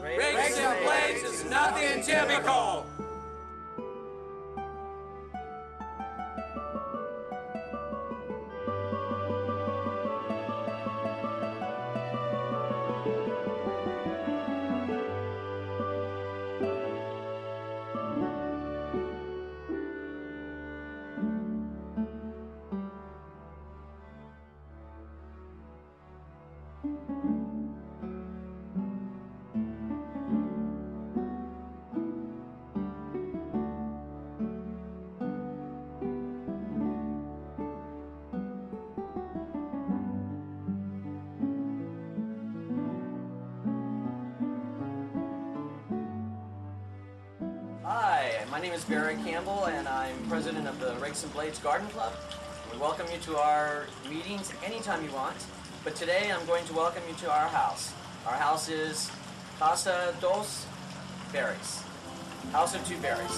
Rakes and Blades is nothing typical. Hi, my name is Barry Campbell and I'm president of the Rakes and Blades Garden Club. We welcome you to our meetings anytime you want, but today I'm going to welcome you to our house. Our house is Casa dos Berries, House of Two Berries.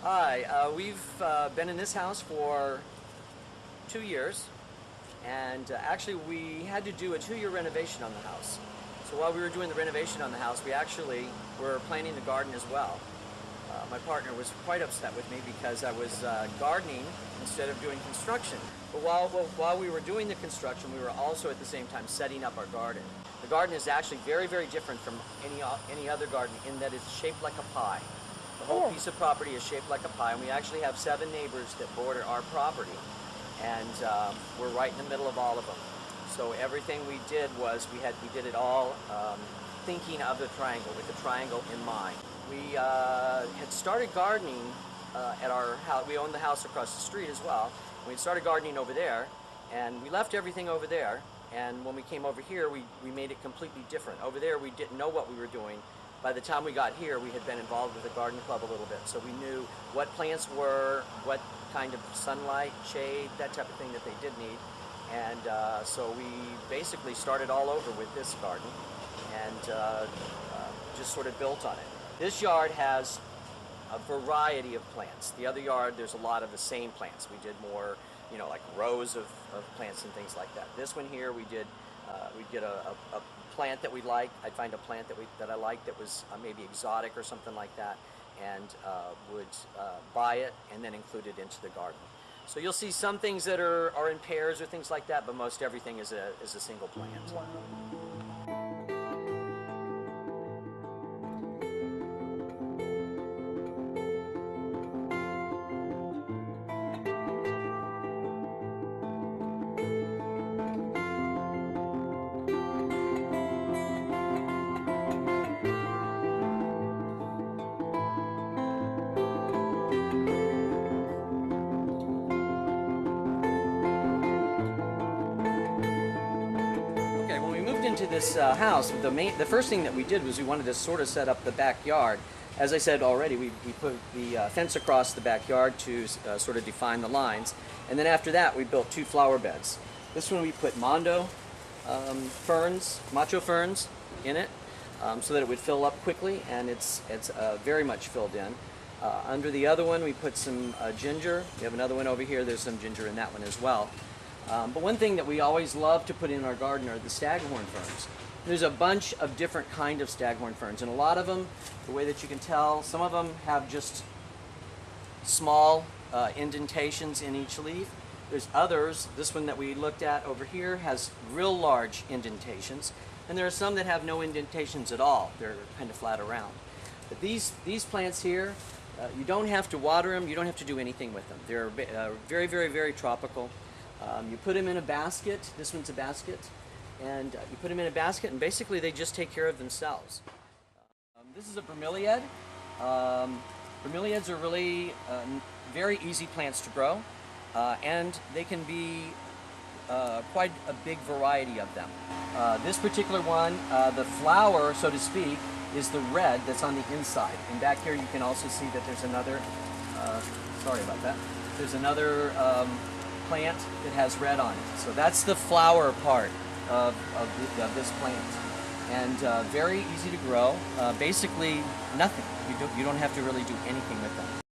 Hi, we've been in this house for 2 years. And actually we had to do a 2-year renovation on the house. So while we were doing the renovation on the house, we actually were planting the garden as well. My partner was quite upset with me because I was gardening instead of doing construction. But while we were doing the construction, we were also at the same time setting up our garden. The garden is actually very, very different from any other garden in that it's shaped like a pie. The whole piece of property is shaped like a pie, and we actually have 7 neighbors that border our property. And we're right in the middle of all of them. So everything we did was we did it all thinking of the triangle, with the triangle in mind. We had started gardening at our house. We owned the house across the street as well. We had started gardening over there, and we left everything over there. And when we came over here, we made it completely different. Over there, we didn't know what we were doing. By the time we got here, we had been involved with the garden club a little bit, so we knew what plants were, what kind of sunlight, shade, that type of thing that they did need. And so we basically started all over with this garden and just sort of built on it. This yard has a variety of plants. The other yard, there's a lot of the same plants. We did more, you know, like rows of plants and things like that. This one here, we'd get a plant that we liked. I'd find a plant that I liked that was maybe exotic or something like that, and would buy it and then include it into the garden. So you'll see some things that are in pairs or things like that, but most everything is a single plant. Into this house, the first thing that we did was we wanted to sort of set up the backyard. As I said already, we put the fence across the backyard to sort of define the lines, and then after that we built 2 flower beds. This one we put macho ferns in it, so that it would fill up quickly, and it's very much filled in. Under the other one we put some ginger. We have another one over here. There's some ginger in that one as well. But one thing that we always love to put in our garden are the staghorn ferns. There's a bunch of different kind of staghorn ferns, and a lot of them, the way that you can tell, some of them have just small indentations in each leaf. There's others, this one that we looked at over here has real large indentations, and there are some that have no indentations at all. They're kind of flat around. But these plants here, you don't have to water them, you don't have to do anything with them. They're very, very, very tropical. You put them in a basket. This one's a basket, and you put them in a basket, and basically they just take care of themselves. This is a bromeliad. Bromeliads are really very easy plants to grow, and they can be quite a big variety of them. This particular one, the flower, so to speak, is the red that's on the inside. And back here you can also see that there's another, sorry about that, there's another plant that has red on it. So that's the flower part of this plant. And very easy to grow. Basically nothing. You don't have to really do anything with them.